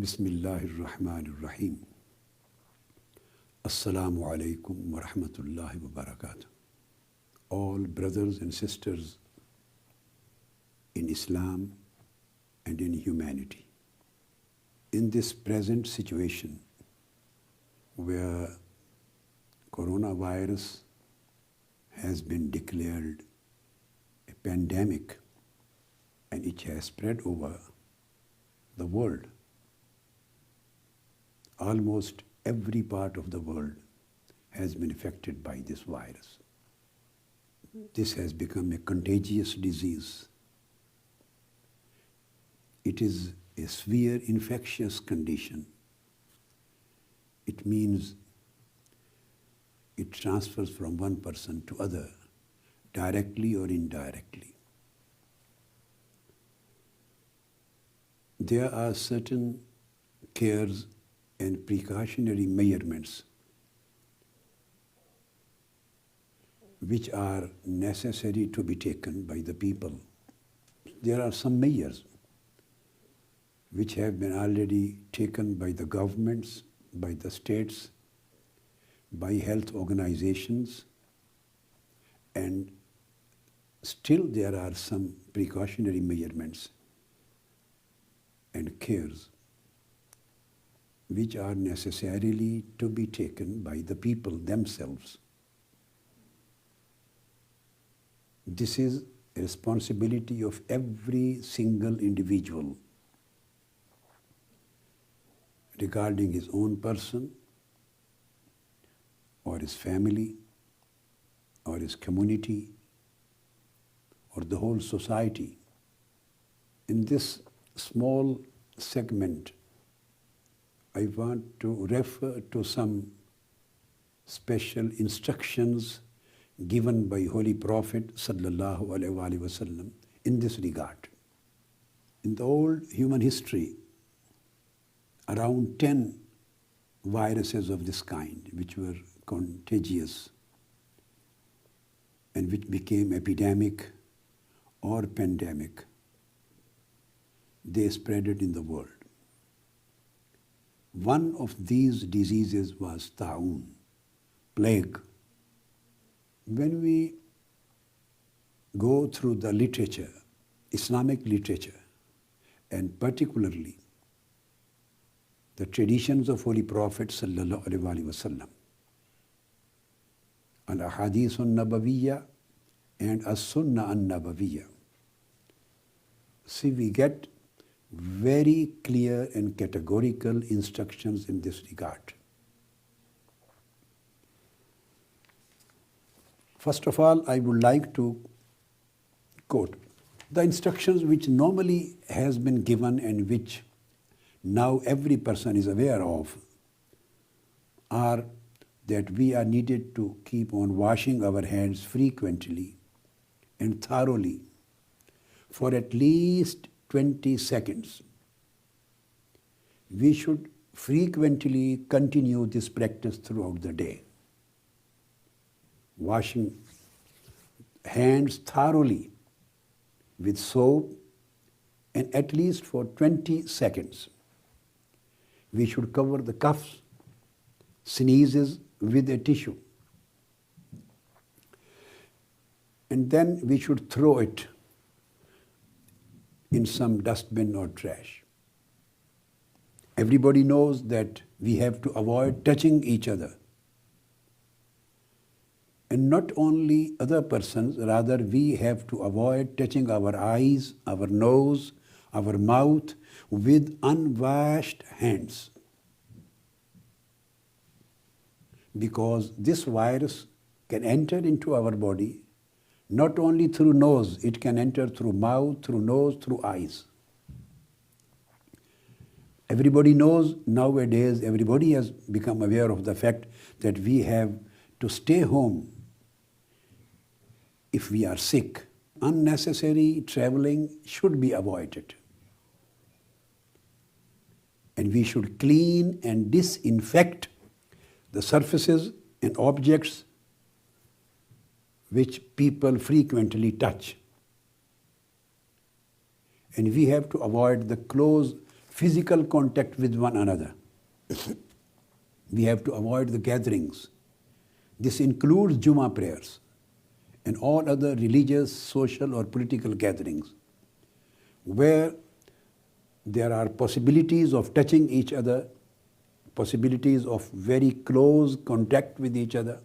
Bismillahir-Rahmanir-Rahim. Assalamu alaikum wa rahmatullahi wa barakatuh. All brothers and sisters in Islam and in humanity. In this present situation where coronavirus has been declared a pandemic and it has spread over the world, almost every part of the world has been affected by this virus. This has become a contagious disease. It is a severe infectious condition. It means it transfers from one person to other, directly or indirectly. There are certain cares and precautionary measurements which are necessary to be taken by the people. There are some measures which have been already taken by the governments, by the states, by health organizations, and still there are some precautionary measurements and cares which are necessarily to be taken by the people themselves. This is a responsibility of every single individual regarding his own person or his family or his community or the whole society. In this small segment, I want to refer to some special instructions given by Holy Prophet sallallahu alaihi wasallam in this regard. In the old human history, around 10 viruses of this kind, which were contagious and which became epidemic or pandemic, they spread it in the world. One of these diseases was ta'un, plague. When we go through the literature, Islamic literature, and particularly the traditions of Holy Prophet sallallahu alaihi wasallam, al-ahadithun nabawiyya and as-sunnah an-nabawiyya, see, we get very clear and categorical instructions in this regard. First of all, I would like to quote the instructions which normally has been given and which now every person is aware of are that we are needed to keep on washing our hands frequently and thoroughly for at least 20 seconds. We should frequently continue this practice throughout the day. Washing hands thoroughly with soap and at least for 20 seconds. We should cover the coughs, sneezes with a tissue. And then we should throw it in some dustbin or trash. Everybody knows that we have to avoid touching each other. And not only other persons, rather we have to avoid touching our eyes, our nose, our mouth with unwashed hands. Because this virus can enter into our body not only through nose, it can enter through mouth, through nose, through eyes. Everybody knows nowadays, everybody has become aware of the fact that we have to stay home if we are sick. Unnecessary traveling should be avoided. And we should clean and disinfect the surfaces and objects which people frequently touch. And we have to avoid the close physical contact with one another. We have to avoid the gatherings. This includes Jummah prayers and all other religious, social or political gatherings where there are possibilities of touching each other, possibilities of very close contact with each other,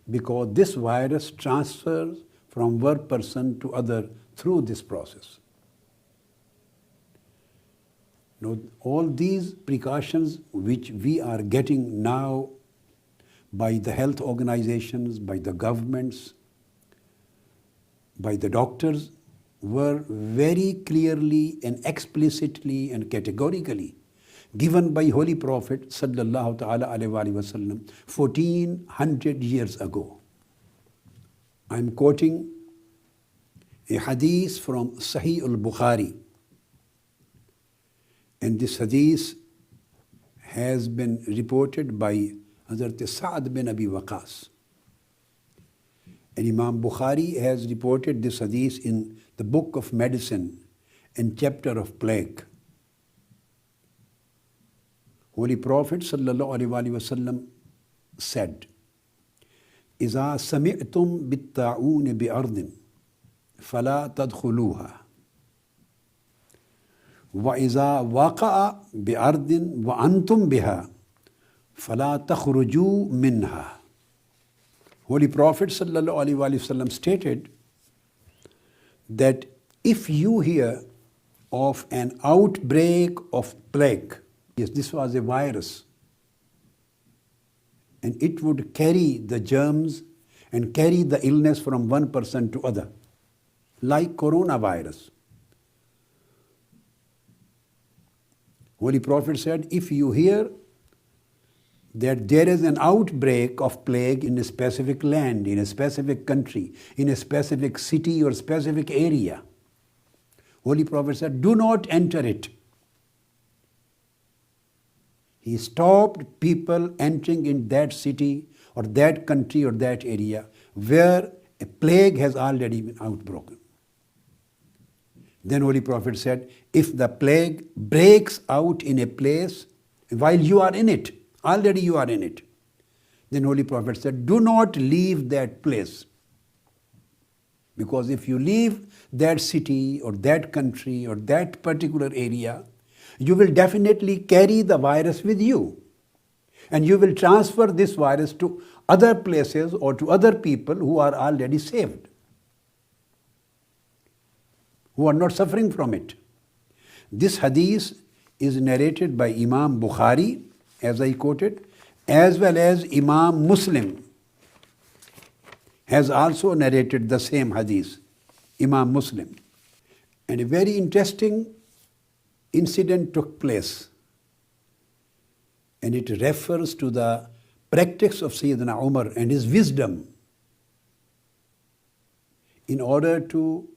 because this virus transfers from one person to other through this process. Now, all these precautions which we are getting now by the health organizations, by the governments, by the doctors, were very clearly and explicitly and categorically given by Holy Prophet sallallahu ta'ala alayhi wa sallam 1400 years ago. I am quoting a hadith from Sahih-ul-Bukhari, and this hadith has been reported by Hazrat Sa'ad bin Abi Waqas. And Imam Bukhari has reported this hadith in the book of medicine and chapter of plague. Holy Prophet sallallahu alaihi wasallam said, إِذَا سَمِعْتُمْ بِالطَّاعُونِ بِأَرْضٍ فَلَا تَدْخُلُوهَا وَإِذَا وَقَعَ بِأَرْضٍ وَأَنْتُمْ بِهَا فَلَا تَخْرُجُوا مِنْهَا. Holy Prophet sallallahu alaihi wasallam stated that if you hear of an outbreak of plague, yes, this was a virus, and it would carry the germs and carry the illness from one person to other, like coronavirus. Holy Prophet said, if you hear that there is an outbreak of plague in a specific land, in a specific country, in a specific city or specific area, Holy Prophet said, do not enter it. He stopped people entering in that city or that country or that area where a plague has already been outbroken. Then Holy Prophet said, if the plague breaks out in a place while you are in it, already you are in it, then Holy Prophet said, do not leave that place. Because if you leave that city or that country or that particular area, you will definitely carry the virus with you. And you will transfer this virus to other places or to other people who are already saved, who are not suffering from it. This hadith is narrated by Imam Bukhari, as I quoted, as well as Imam Muslim has also narrated the same hadith, Imam Muslim. And a very interesting incident took place, and it refers to the practice of Sayyidina Umar and his wisdom in order to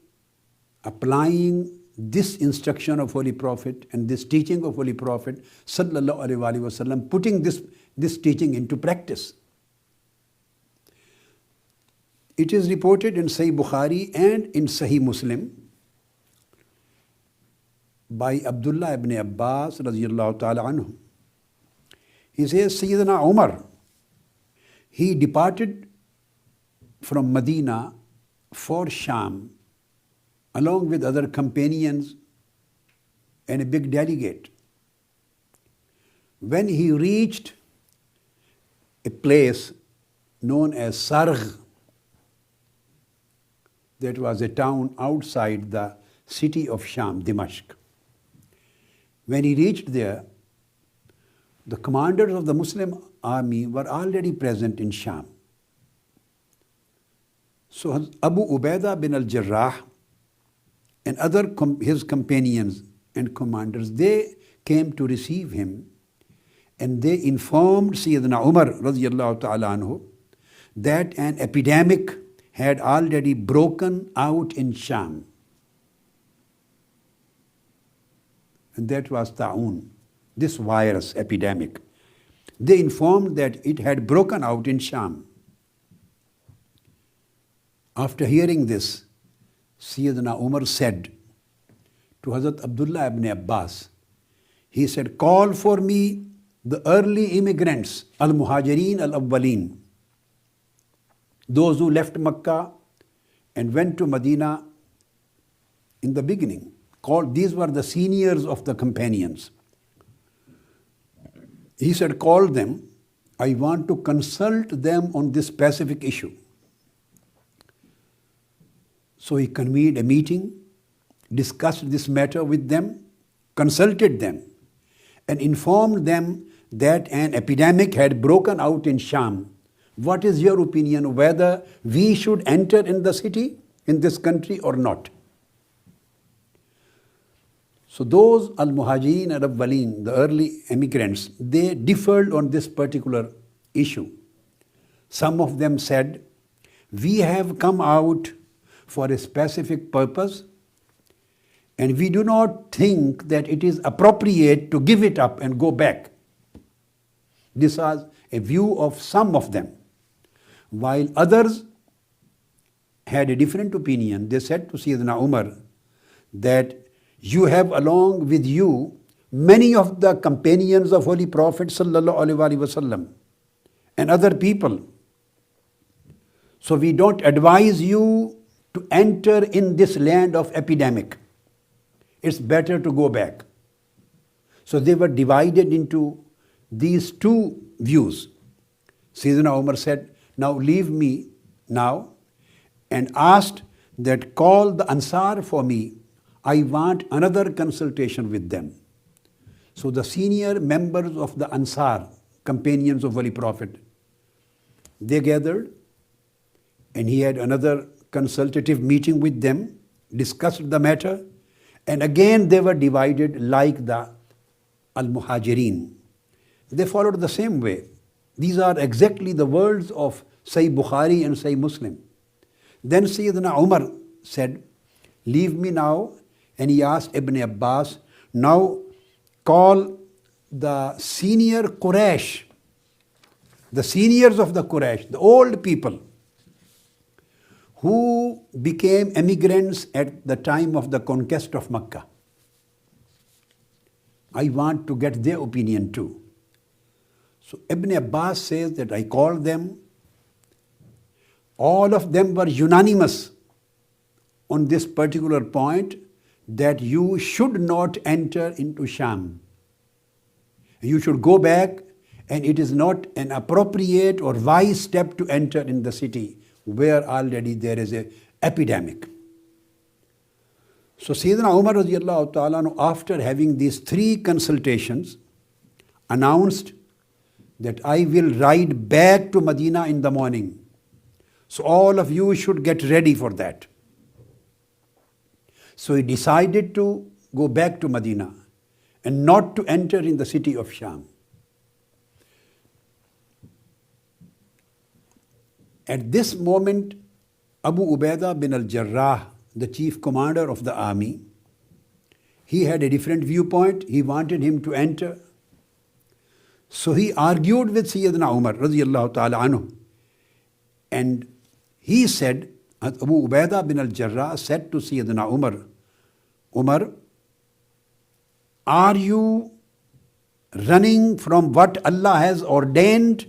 applying this instruction of Holy Prophet and this teaching of Holy Prophet sallallahu alaihi wasallam, putting this teaching into practice. It is reported in Sahih Bukhari and in Sahih Muslim by Abdullah ibn Abbas radiyallahu ta'ala anhu. He says, Sayyidina Umar, he departed from Medina for Sham along with other companions and a big delegate. When he reached a place known as Sargh, that was a town outside the city of Sham, Dimashq. When he reached there, the commanders of the Muslim army were already present in Sham. So Abu Ubaidah bin al-Jarrah and his companions and commanders, they came to receive him, and they informed Sayyidina Umar radiyallahu ta'ala anhu that an epidemic had already broken out in Sham. And that was Ta'un, this virus epidemic. They informed that it had broken out in Sham. After hearing this, Sayyidina Umar said to Hazrat Abdullah ibn Abbas, He said, call for me the early immigrants, al-Muhajirin al-Awwaleen, those who left Makkah and went to Medina in the beginning. These were the seniors of the companions. He said, call them. I want to consult them on this specific issue. So he convened a meeting, discussed this matter with them, consulted them, and informed them that an epidemic had broken out in Sham. What is your opinion whether we should enter in the city, in this country or not? So those al-Muhajirin al-Awwaleen, the early immigrants, they differed on this particular issue. Some of them said, we have come out for a specific purpose and we do not think that it is appropriate to give it up and go back. This was a view of some of them. While others had a different opinion, they said to Sayyidina Umar that you have along with you many of the companions of Holy Prophet sallallahu alaihi wasallam and other people. So we don't advise you to enter in this land of epidemic. It's better to go back. So they were divided into these two views. Sayyidina Umar said, now leave me now, and asked that call the Ansar for me. I want another consultation with them. So the senior members of the Ansar, companions of Holy Prophet, they gathered and he had another consultative meeting with them, discussed the matter, and again they were divided like the Al-Muhajirin. They followed the same way. These are exactly the words of Sahih Bukhari and Sahih Muslim. Then Sayyidina Umar said, leave me now. And he asked Ibn Abbas, now call the senior Quraysh, the seniors of the Quraysh, the old people who became immigrants at the time of the conquest of Makkah. I want to get their opinion too. So Ibn Abbas says that I called them. All of them were unanimous on this particular point, that you should not enter into Sham. You should go back, and it is not an appropriate or wise step to enter in the city where already there is an epidemic. So Sayyidina Umar radiallahu ta'ala, after having these three consultations, announced that I will ride back to Medina in the morning. So all of you should get ready for that. So he decided to go back to Medina and not to enter in the city of Sham. At this moment, Abu Ubaidah bin al-Jarrah, the chief commander of the army, he had a different viewpoint. He wanted him to enter. So he argued with Sayyidina Umar radiyallahu ta'ala anhu. And he said, Abu Ubaidah bin al-Jarrah said to Sayyidina Umar, Umar, are you running from what Allah has ordained?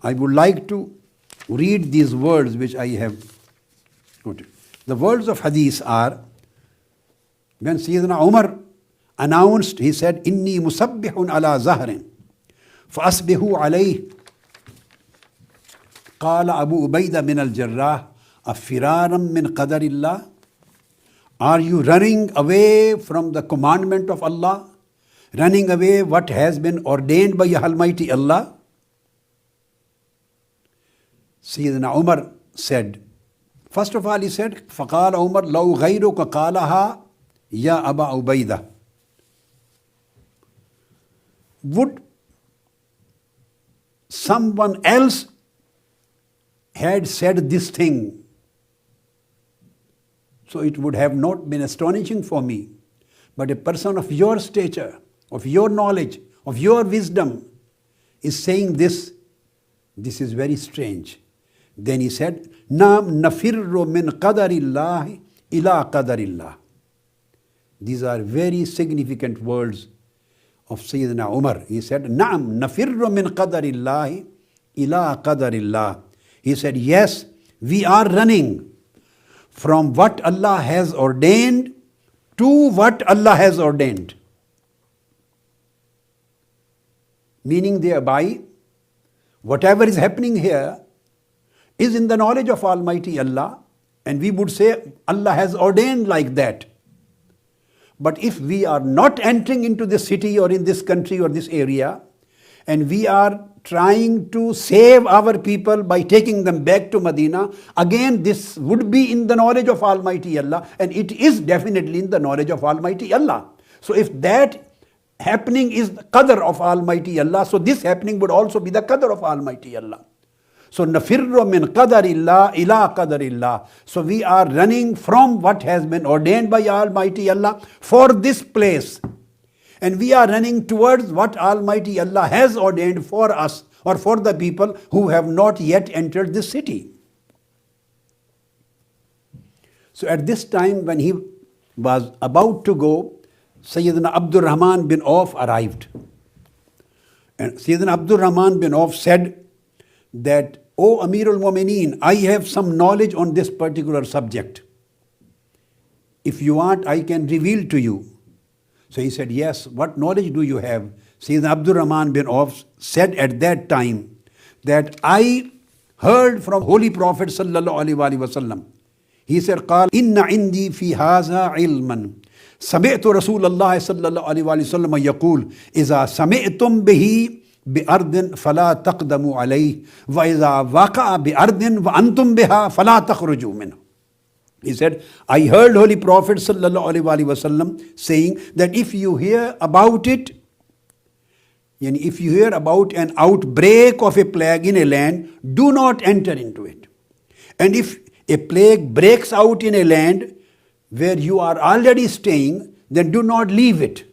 I would like to read these words which I have quoted. The words of hadith are, when Sayyidina Umar announced, he said, Inni musabbihun ala zahrin, fa-asbihu alayh. قال أبو عبيدة من الجراح أفرارا من قدر الله. Are you running away from the commandment of Allah? Running away what has been ordained by Almighty Allah? Sayyidina Umar said, first of all he said, فقال عمر لو غيرك قالها يا أبا عبيدة. Would someone else had said this thing, so it would have not been astonishing for me. But a person of your stature, of your knowledge, of your wisdom is saying this. This is very strange. Then he said, Nam nafirru min qadarillah ila qadarillah. These are very significant words of Sayyidina Umar. He said, Na'am, nafirru min qadarillahi ila qadarillah. He said, yes, we are running from what Allah has ordained to what Allah has ordained. Meaning thereby, whatever is happening here is in the knowledge of Almighty Allah, and we would say Allah has ordained like that. But if we are not entering into this city or in this country or this area, and we are trying to save our people by taking them back to Medina, again this would be in the knowledge of Almighty Allah, and it is definitely in the knowledge of Almighty Allah. So if that happening is the qadr of Almighty Allah, so this happening would also be the qadr of Almighty Allah. So nafirru min qadarillah ila qadarillah. So we are running from what has been ordained by Almighty Allah for this place. And we are running towards what Almighty Allah has ordained for us or for the people who have not yet entered this city. So at this time when he was about to go, Sayyidina Abdul Rahman bin Auf arrived. And Sayyidina Abdul Rahman bin Auf said that, O Amirul Mu'mineen, I have some knowledge on this particular subject. If you want, I can reveal to you. So he said, yes, what knowledge do you have? Sayyidina Abdul Rahman bin Auf said at that time that I heard from Holy Prophet sallallahu alaihi wasallam. He said, قال إن عندي في هذا علما سمعت رسول الله صلى الله عليه وسلم يقول إذا سمعتم به بأرض فلا تقدموا عليه وإذا وقع بأرض وأنتم بها فلا تخرجوا منه. He said, I heard Holy Prophet sallallahu alaihi wasallam saying that if you hear about it, and if you hear about an outbreak of a plague in a land, do not enter into it. And if a plague breaks out in a land where you are already staying, then do not leave it.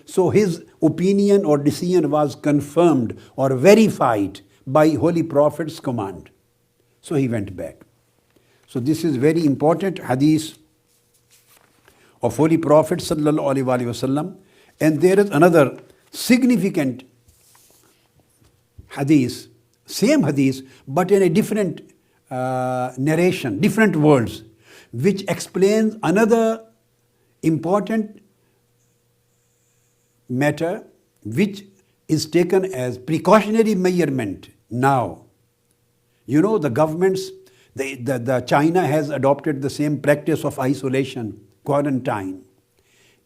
So his opinion or decision was confirmed or verified by Holy Prophet's command. So he went back. So this is very important hadith of Holy Prophet sallallahu alaihi wasallam. And there is another significant hadith, same hadith, but in a different narration, different words, which explains another important matter which is taken as precautionary measurement now. You know, the governments, the China has adopted the same practice of isolation, quarantine.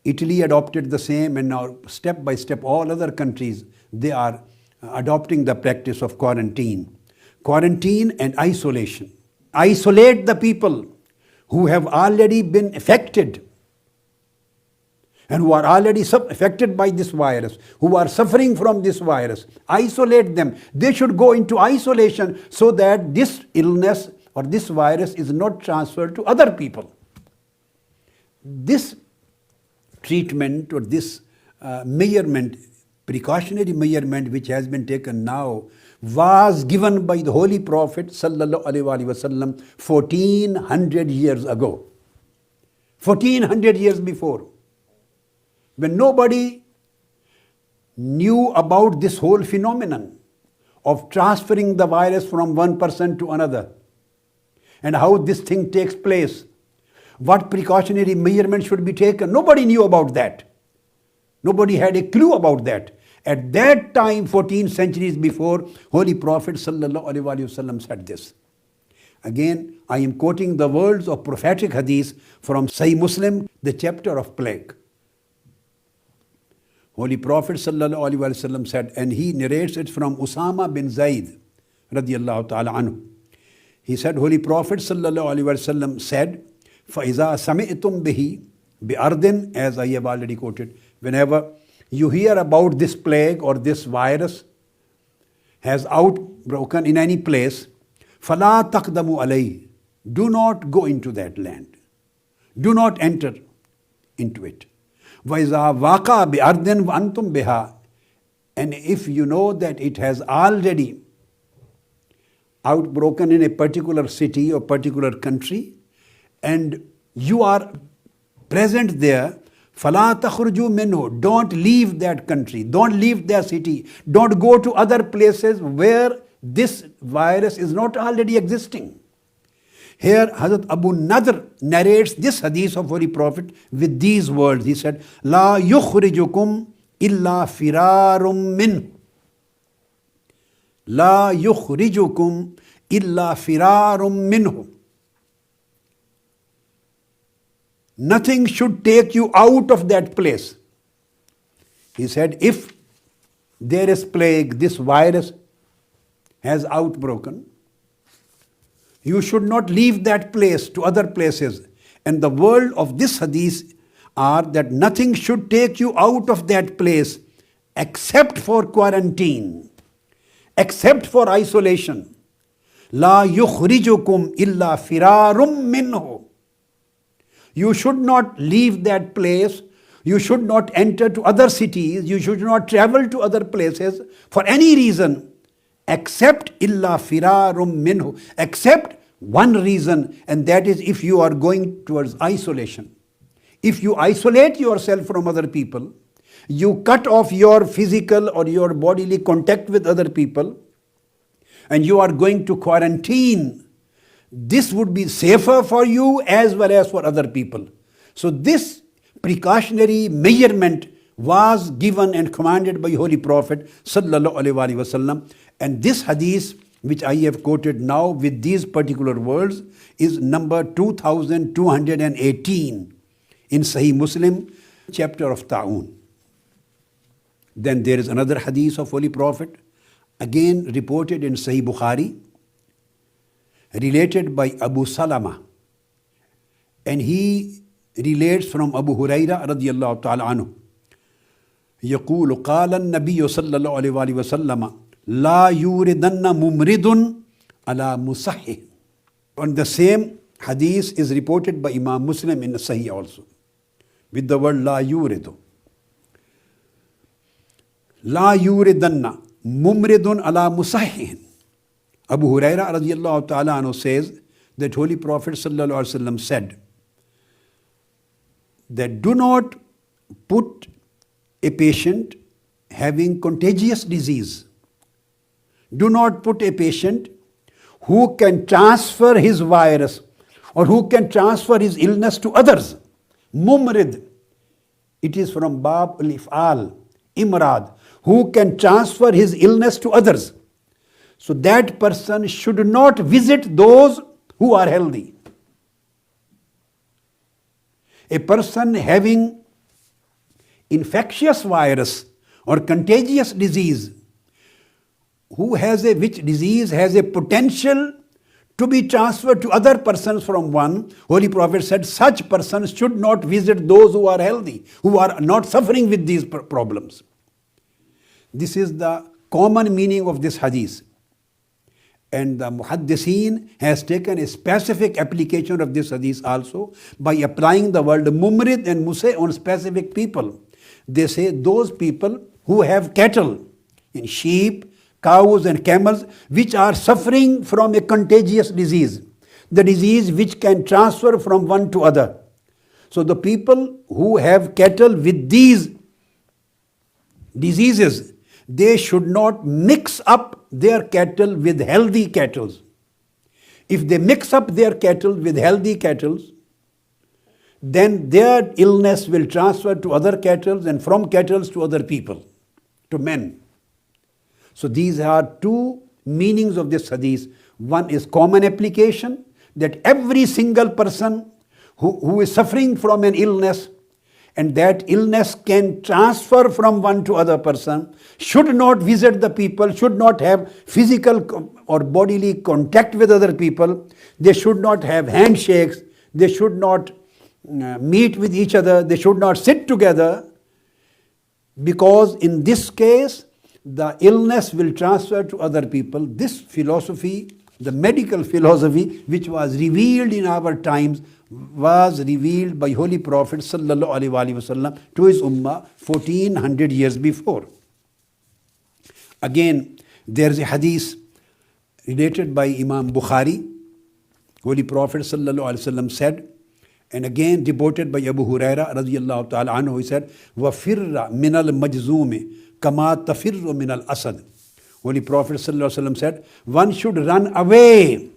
Italy adopted the same, and now step by step all other countries, they are adopting the practice of quarantine. Quarantine and isolation. Isolate the people who have already been affected and who are already affected by this virus, who are suffering from this virus. Isolate them. They should go into isolation so that this illness or this virus is not transferred to other people. This treatment or this measurement, precautionary measurement which has been taken now, was given by the Holy Prophet sallallahu alaihi wasallam 1400 years ago. 1400 years before, when nobody knew about this whole phenomenon of transferring the virus from one person to another and how this thing takes place, what precautionary measurements should be taken. Nobody knew about that. Nobody had a clue about that. At that time, 14 centuries before, Holy Prophet sallallahu alaihi wasallam said this. Again, I am quoting the words of prophetic hadith from Sahih Muslim, the chapter of plague. Holy Prophet sallallahu alaihi wasallam said, and he narrates it from Usama bin Zaid radiyallahu ta'ala anhu. He said, Holy Prophet sallallahu alaihi wasallam said, فَإِذَا سَمِعْتُمْ بِهِ بِأَرْضٍ, as I have already quoted, whenever you hear about this plague or this virus has outbroken in any place, فَلَا تَقْدَمُوا عَلَيْهِ, do not go into that land. Do not enter into it. وَإِذَا وَاقَعَ بِأَرْضٍ وَأَنْتُمْ بِهَا, and if you know that it has already outbroken in a particular city or particular country, and you are present there, فَلَا تَخْرُجُوا مِنْهُ, don't leave that country, don't leave their city, don't go to other places where this virus is not already existing. Here Hazrat Abu Nadr narrates this hadith of Holy Prophet with these words. He said, لَا يُخْرِجُكُمْ إِلَّا فِرَارٌ مِّنْهُ. لَا يُخْرِجُكُمْ إِلَّا فِرَارٌ مِّنْهُ. Nothing should take you out of that place. He said, if there is plague, this virus has outbroken, you should not leave that place to other places. And the word of this hadith are that nothing should take you out of that place except for quarantine, except for isolation. La yukhrijukum illa firarum minhu. You should not leave that place. You should not enter to other cities. You should not travel to other places for any reason except illa firarum minhu, except one reason, and that is if you are going towards isolation. If you isolate yourself from other people, you cut off your physical or your bodily contact with other people, and you are going to quarantine, this would be safer for you as well as for other people. So this precautionary measurement was given and commanded by Holy Prophet sallallahu alaihi wasallam. And this hadith which I have quoted now with these particular words is number 2218 in Sahih Muslim, chapter of Ta'un. Then there is another hadith of Holy Prophet, again reported in Sahih Bukhari, related by Abu Salama, and he relates from Abu Huraira radiyallahu ta'ala anhu. يقول قال النبي صلى الله عليه وسلم لا يوردن ممرض على مصحح. And the same hadith is reported by Imam Muslim in Sahih also, with the word لا يورد. لا يوردن ممرض على مصحح. Abu Huraira radiyallahu ta'ala anhu says that Holy Prophet sallallahu alaihi wasallam said that do not put a patient having contagious disease, do not put a patient who can transfer his virus or who can transfer his illness to others. Mumrid, it is from Bab al-If'al, Imrad, who can transfer his illness to others. So that person should not visit those who are healthy. A person having infectious virus or contagious disease, which disease has a potential to be transferred to other persons from one, Holy Prophet said such persons should not visit those who are healthy, who are not suffering with these problems. This is the common meaning of this hadith. And the Muhaddiseen has taken a specific application of this hadith also by applying the word mumrid and musay on specific people. They say those people who have cattle, in sheep, cows and camels, which are suffering from a contagious disease, the disease which can transfer from one to other. So the people who have cattle with these diseases, they should not mix up their cattle with healthy cattle. If they mix up their cattle with healthy cattle, then their illness will transfer to other cattle and from cattle to other people, to men. So these are two meanings of this hadith. One is common application, that every single person who is suffering from an illness, and that illness can transfer from one to other person, should not visit the people, should not have physical or bodily contact with other people, they should not have handshakes, they should not meet with each other, they should not sit together, because in this case the illness will transfer to other people. This philosophy, the medical philosophy which was revealed in our times, was revealed by Holy Prophet sallallahu alaihi wasallam to his ummah 1400 years before. Again, there is a hadith related by Imam Bukhari. Holy Prophet sallallahu alaihi wasallam said, And again reported by Abu Huraira radiyallahu ta'ala anhu, he said, وَفِرَّ مِنَ الْمَجْزُومِ كَمَا تَفِرُّ مِنَ الْأَسَدِ. Holy Prophet ﷺ said, one should run away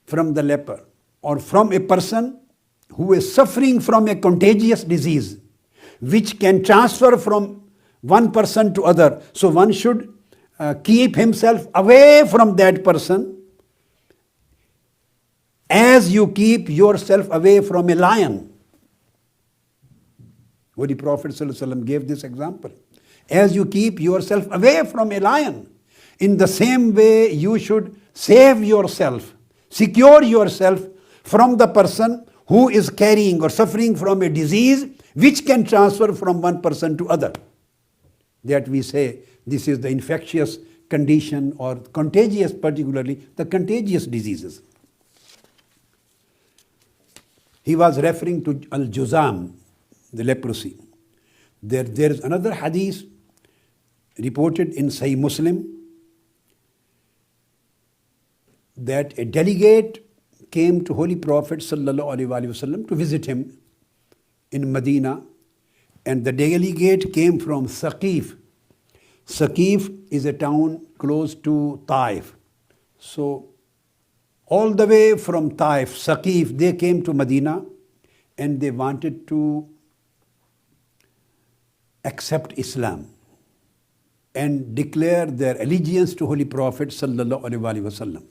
from the leper or from a person who is suffering from a contagious disease which can transfer from one person to other. So one should keep himself away from that person as you keep yourself away from a lion. Holy Prophet ﷺ gave this example. As you keep yourself away from a lion, in the same way you should save yourself, secure yourself from the person who is carrying or suffering from a disease which can transfer from one person to other. That we say this is the infectious condition or contagious, particularly the contagious diseases. He was referring to al-juzam, the leprosy. There is another hadith reported in Sahih Muslim that a delegate came to Holy Prophet ﷺ to visit him in Medina, and the delegate came from Saqif. Saqif is a town close to Taif. So all the way from Taif, Saqif, they came to Medina and they wanted to accept Islam and declare their allegiance to Holy Prophet ﷺ.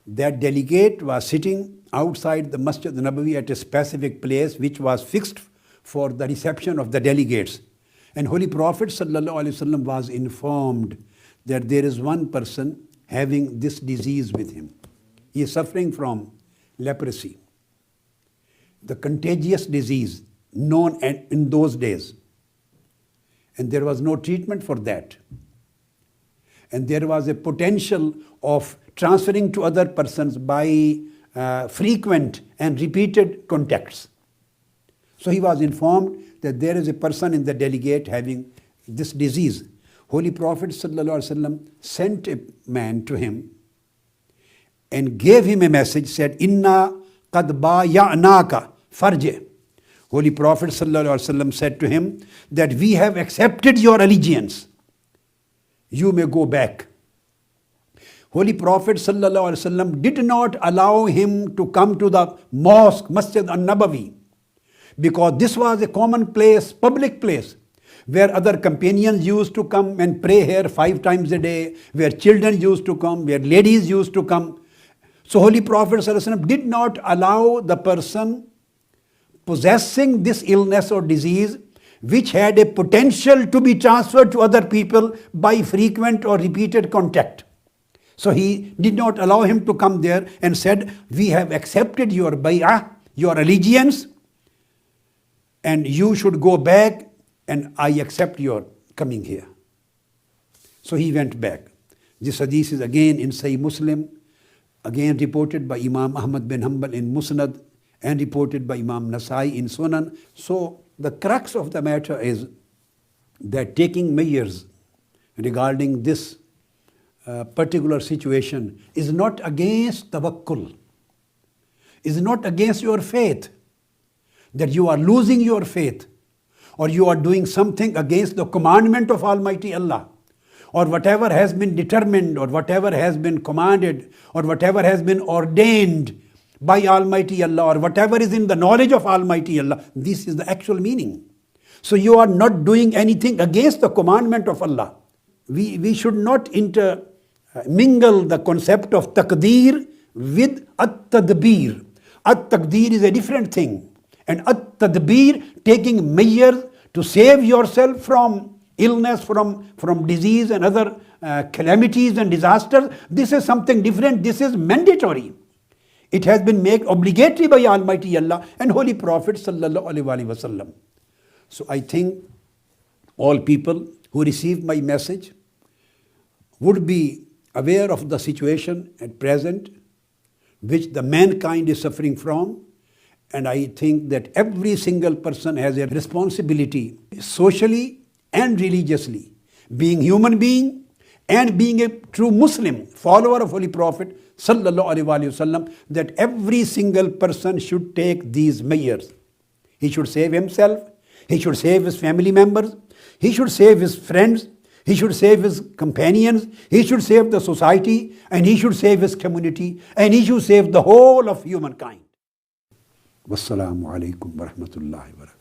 That delegate was sitting outside the Masjid Nabawi at a specific place which was fixed for the reception of the delegates. And Holy Prophet ﷺ was informed that there is one person having this disease with him. He is suffering from leprosy, the contagious disease known in those days. And there was no treatment for that. And there was a potential of transferring to other persons by frequent and repeated contacts. So he was informed that there is a person in the delegate having this disease. Holy Prophet ﷺ sent a man to him and gave him a message, said, Inna qad baya'naka farje. Holy Prophet ﷺ said to him that we have accepted your allegiance. You may go back. Holy Prophet ﷺ did not allow him to come to the mosque, Masjid al-Nabawi, because this was a common place, public place, where other companions used to come and pray here 5 times a day, where children used to come, where ladies used to come. So Holy Prophet ﷺ did not allow the person possessing this illness or disease which had a potential to be transferred to other people by frequent or repeated contact. So he did not allow him to come there and said, we have accepted your bay'ah, your allegiance, and you should go back and I accept your coming here. So he went back. This hadith is again in Sahih Muslim, again reported by Imam Ahmad bin Hanbal in Musnad and reported by Imam Nasai in Sunan. So the crux of the matter is that taking measures regarding this particular situation is not against tawakkul, is not against your faith, that you are losing your faith or you are doing something against the commandment of Almighty Allah, or whatever has been determined or whatever has been commanded or whatever has been ordained by Almighty Allah or whatever is in the knowledge of Almighty Allah. This is the actual meaning. So you are not doing anything against the commandment of Allah. We should not mingle the concept of taqdeer with at-tadbir. At-taqdeer is a different thing. And at-tadbir, taking measures to save yourself from illness, from disease and other calamities and disasters, this is something different. This is mandatory. It has been made obligatory by Almighty Allah and Holy Prophet ﷺ. So I think all people who receive my message would be aware of the situation at present which the mankind is suffering from, and I think that every single person has a responsibility socially and religiously, being human being and being a true Muslim, follower of Holy Prophet sallallahu alaihi wasallam, that every single person should take these measures. He should save himself, he should save his family members, he should save his friends, he should save his companions, he should save the society, and he should save his community, and he should save the whole of humankind. Wassalamu alaikum wa rahmatullahi wa barakatuh.